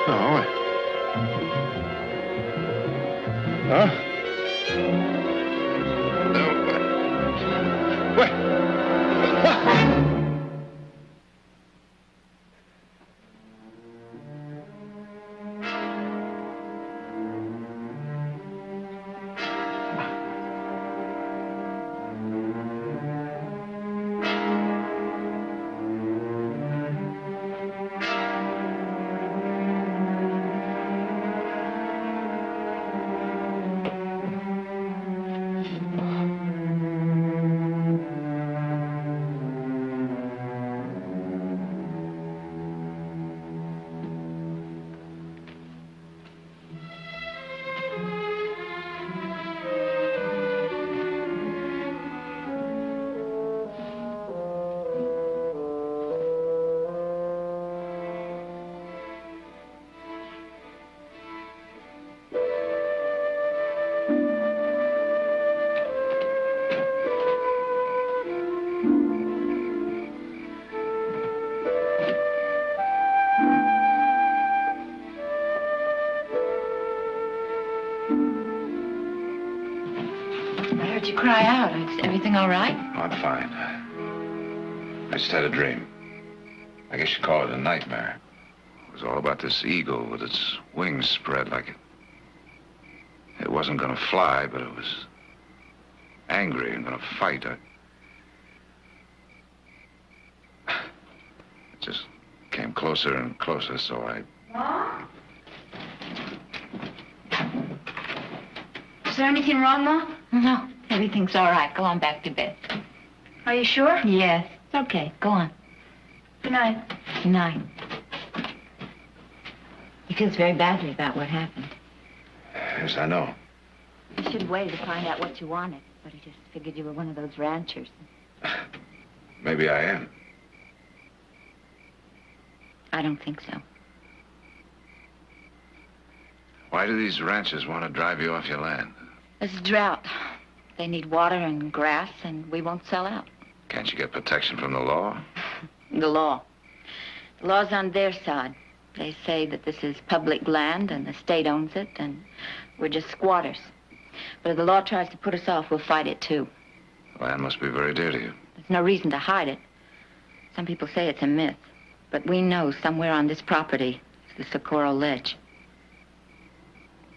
No. Huh? No. What? What? I heard you cry out. Is everything all right? Oh, I'm fine. I just had a dream. I guess you'd call it a nightmare. It was all about this eagle with its wings spread like it wasn't gonna fly, but it was angry and gonna fight. It just came closer and closer, so I... Mom? Is there anything wrong, Ma? No, everything's all right. Go on back to bed. Are you sure? Yes, it's okay. Go on. Good night. Good night. He feels very badly about what happened. Yes, I know. He should have waited to find out what you wanted, but he just figured you were one of those ranchers. Maybe I am. I don't think so. Why do these ranchers want to drive you off your land? There's a drought. They need water and grass, and we won't sell out. Can't you get protection from the law? The law. The law's on their side. They say that this is public land and the state owns it, and we're just squatters. But if the law tries to put us off, we'll fight it too. Land must be very dear to you. There's no reason to hide it. Some people say it's a myth, but we know somewhere on this property is the Socorro Ledge.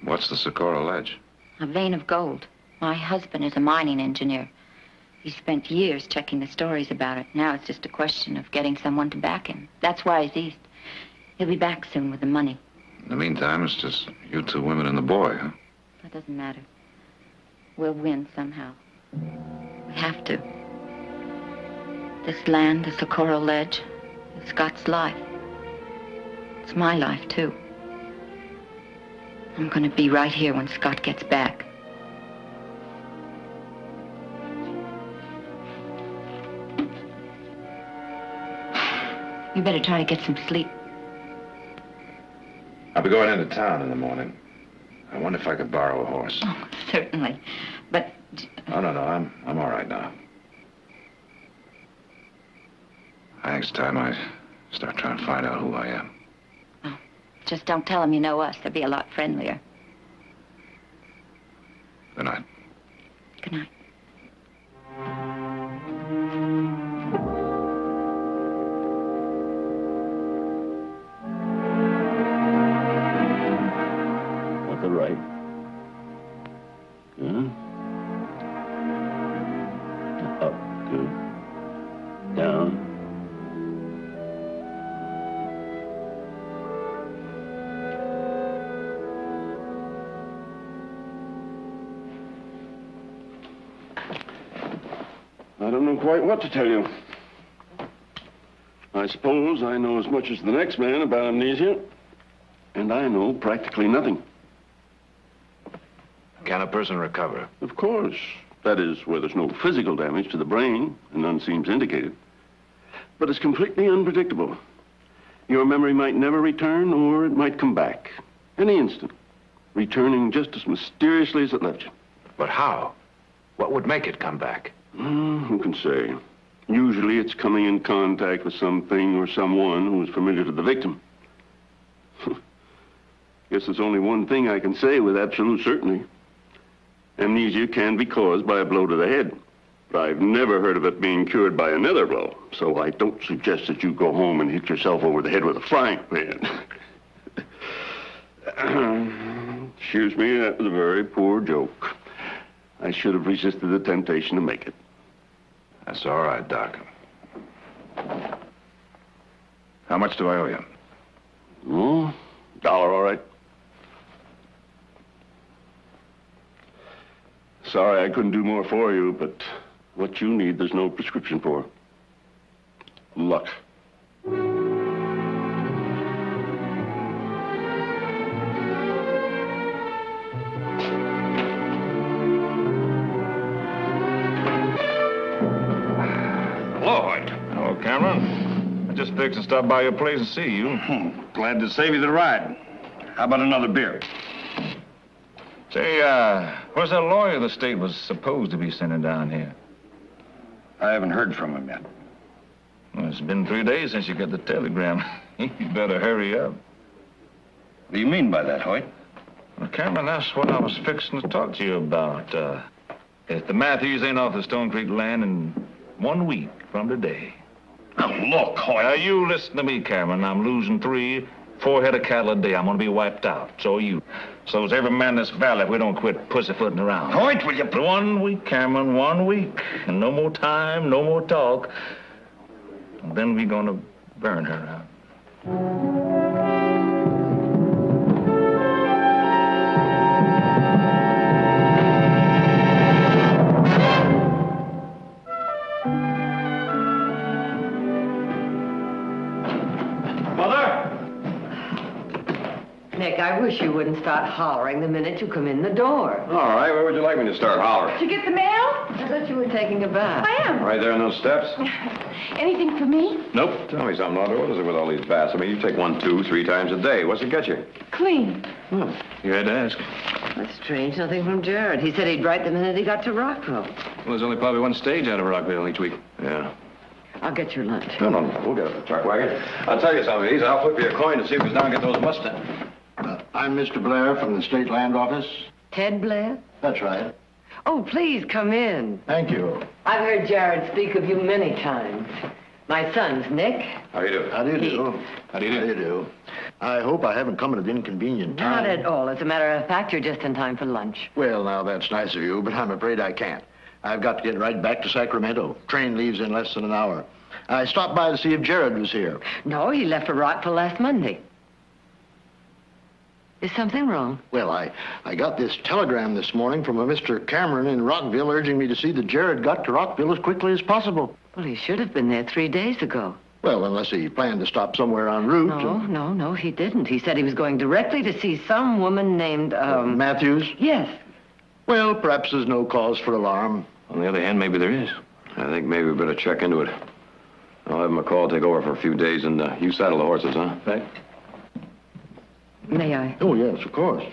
What's the Socorro Ledge? A vein of gold. My husband is a mining engineer. He spent years checking the stories about it. Now it's just a question of getting someone to back him. That's why he's east. He'll be back soon with the money. In the meantime, it's just you two women and the boy, huh? That doesn't matter. We'll win somehow. We have to. This land, the Socorro Ledge, is Scott's life. It's my life, too. I'm gonna be right here when Scott gets back. You better try to get some sleep. I'll be going into town in the morning. I wonder if I could borrow a horse. Oh, certainly. But... Oh, no, I'm all right now. Next time I start trying to find out who I am. Oh, just don't tell them you know us. They'll be a lot friendlier. Good night. Good night. At the right. Huh? Up, good. Down. I don't know quite what to tell you. I suppose I know as much as the next man about amnesia, and I know practically nothing. Can a person recover? Of course. That is, where there's no physical damage to the brain, and none seems indicated. But it's completely unpredictable. Your memory might never return, or it might come back. Any instant. Returning just as mysteriously as it left you. But how? What would make it come back? Who can say? Usually it's coming in contact with something or someone who is familiar to the victim. Guess there's only one thing I can say with absolute certainty. Amnesia can be caused by a blow to the head. But I've never heard of it being cured by another blow. So I don't suggest that you go home and hit yourself over the head with a frying pan. Excuse me, that was a very poor joke. I should have resisted the temptation to make it. That's all right, Doc. How much do I owe you? Oh, dollar, all right. Sorry I couldn't do more for you, but what you need, there's no prescription for. Luck. Lloyd. Hello, Cameron. I just fixed to stop by your place and see you. Glad to save you the ride. How about another beer? Say, where's that lawyer the state was supposed to be sending down here? I haven't heard from him yet. Well, it's been 3 days since you got the telegram. You better hurry up. What do you mean by that, Hoyt? Well, Cameron, that's what I was fixing to talk to you about. If the Matthews ain't off the Stone Creek land in 1 week from today. Now, look, Hoyt. Now, you listen to me, Cameron. I'm losing 4 head of cattle a day. I'm gonna be wiped out. So are you. So is every man in this valley if we don't quit pussyfooting around. Hoyt, will you... 1 week, Cameron, 1 week. And no more time, no more talk. And then we gonna burn her out. Nick, I wish you wouldn't start hollering the minute you come in the door. All right, where would you like me to start hollering? Did you get the mail? I thought you were taking a bath. I am. Right there on those steps? Anything for me? Nope. Tell me something, Audrey. What is it with all these baths? I mean, you take 1, 2, 3 times a day. What's it get you? Clean. Oh, you had to ask. That's strange. Nothing from Jared. He said he'd write the minute he got to Rockville. Well, there's only probably 1 stage out of Rockville each week. Yeah. I'll get your lunch. No. We'll get up the truck wagon. I'll tell you something, Ease. I'll flip you a coin to see who's down and get those Mustangs. I'm Mr. Blair from the State Land Office. Ted Blair? That's right. Oh, please come in. Thank you. I've heard Jared speak of you many times. My son's Nick. How you doing? How do you do? How do you do? I hope I haven't come at an inconvenient time. Not at all. As a matter of fact, you're just in time for lunch. Well, now, that's nice of you, but I'm afraid I can't. I've got to get right back to Sacramento. Train leaves in less than an hour. I stopped by to see if Jared was here. No, he left for Rockville last Monday. Is something wrong? Well, I got this telegram this morning from a Mr. Cameron in Rockville urging me to see that Jared got to Rockville as quickly as possible. Well, he should have been there 3 days ago. Well, unless he planned to stop somewhere en route. No, he didn't. He said he was going directly to see some woman named, Matthews? Yes. Well, perhaps there's no cause for alarm. On the other hand, maybe there is. I think maybe we better check into it. I'll have McCall take over for a few days, and you saddle the horses, huh? Right? May I? Oh, yes, of course.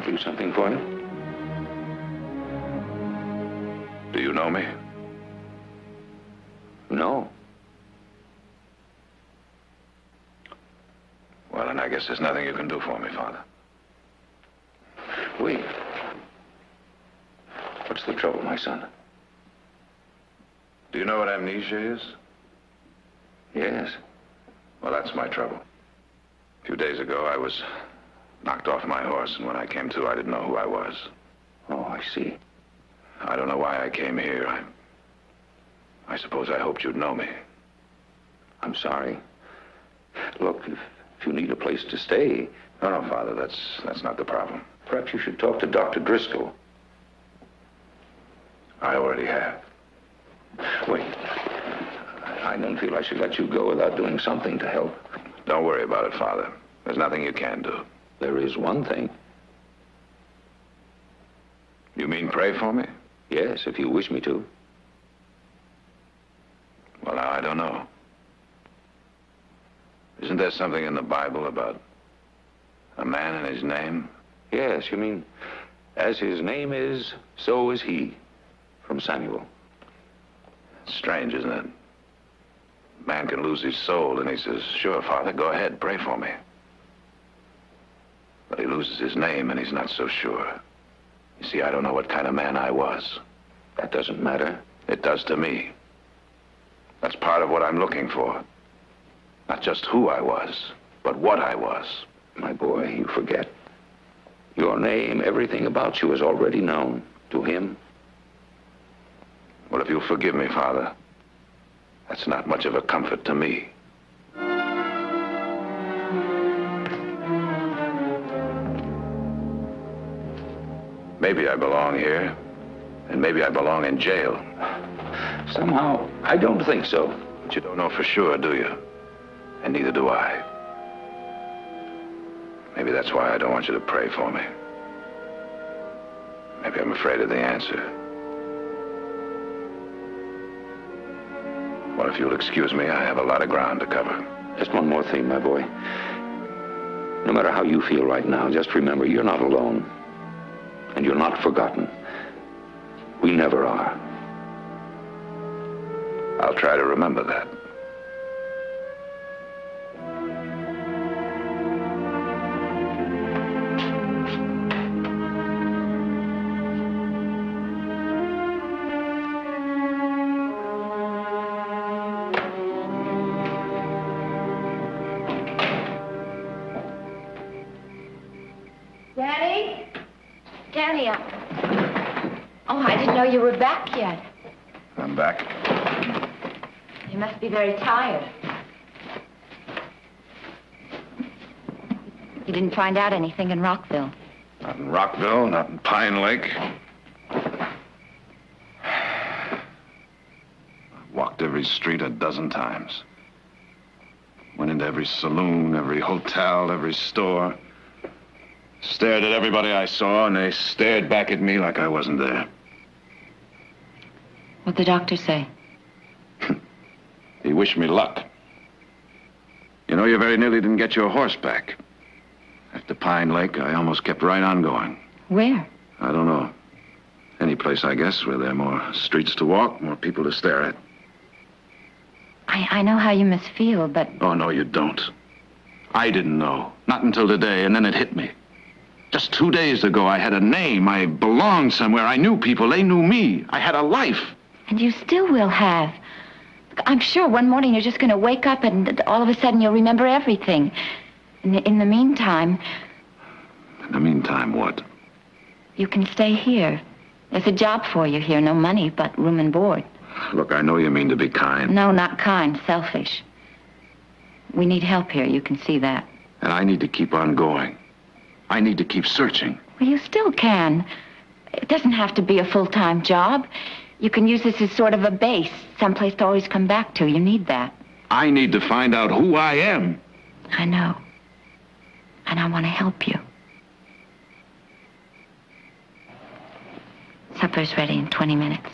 Do something for you? Do you know me? No. Well, then I guess there's nothing you can do for me, Father. Wait. What's the trouble, my son? Do you know what amnesia is? Yes. Well, that's my trouble. A few days ago, I was knocked off my horse, and when I came to, I didn't know who I was. Oh, I see. I don't know why I came here. I suppose I hoped you'd know me. I'm sorry. Look, if you need a place to stay, No, Father, that's not the problem. perhaps you should talk to Dr. Driscoll. I already have. Wait. I don't feel I should let you go without doing something to help. Don't worry about it, Father. There's nothing you can do. There is one thing. You mean pray for me? Yes, if you wish me to. Well, now, I don't know. Isn't there something in the Bible about a man and his name? Yes, you mean, as his name is, so is he. From Samuel. It's strange, isn't it? Man can lose his soul, and he says, sure, Father, go ahead, pray for me. But he loses his name, and he's not so sure. You see, I don't know what kind of man I was. That doesn't matter. It does to me. That's part of what I'm looking for. Not just who I was, but what I was. My boy, you forget. Your name, everything about you is already known to him. Well, if you'll forgive me, Father, that's not much of a comfort to me. Maybe I belong here, and maybe I belong in jail. Somehow, I don't think so. But you don't know for sure, do you? And neither do I. Maybe that's why I don't want you to pray for me. Maybe I'm afraid of the answer. Well, if you'll excuse me, I have a lot of ground to cover. Just one more thing, my boy. No matter how you feel right now, just remember you're not alone. And you're not forgotten. We never are. I'll try to remember that. Danny? Danny, oh, I didn't know you were back yet. I'm back. You must be very tired. You didn't find out anything in Rockville. Not in Rockville, not in Pine Lake. Walked every street a dozen times. Went into every saloon, every hotel, every store. Stared at everybody I saw, and they stared back at me like I wasn't there. What'd the doctor say? He wished me luck. You know, you very nearly didn't get your horse back. After Pine Lake, I almost kept right on going. Where? I don't know. Any place, I guess, where there are more streets to walk, more people to stare at. I know how you must feel, but Oh, no, you don't. I didn't know. Not until today, and then it hit me. Just 2 days ago, I had a name. I belonged somewhere. I knew people. They knew me. I had a life. and you still will have. I'm sure one morning you're just going to wake up and all of a sudden you'll remember everything. In the meantime... In the meantime, what? You can stay here. There's a job for you here. No money, but room and board. Look, I know you mean to be kind. No, not kind. Selfish. We need help here. You can see that. And I need to keep on going. I need to keep searching. Well, you still can. It doesn't have to be a full-time job. You can use this as sort of a base, someplace to always come back to. You need that. I need to find out who I am. I know. And I want to help you. Supper's ready in 20 minutes.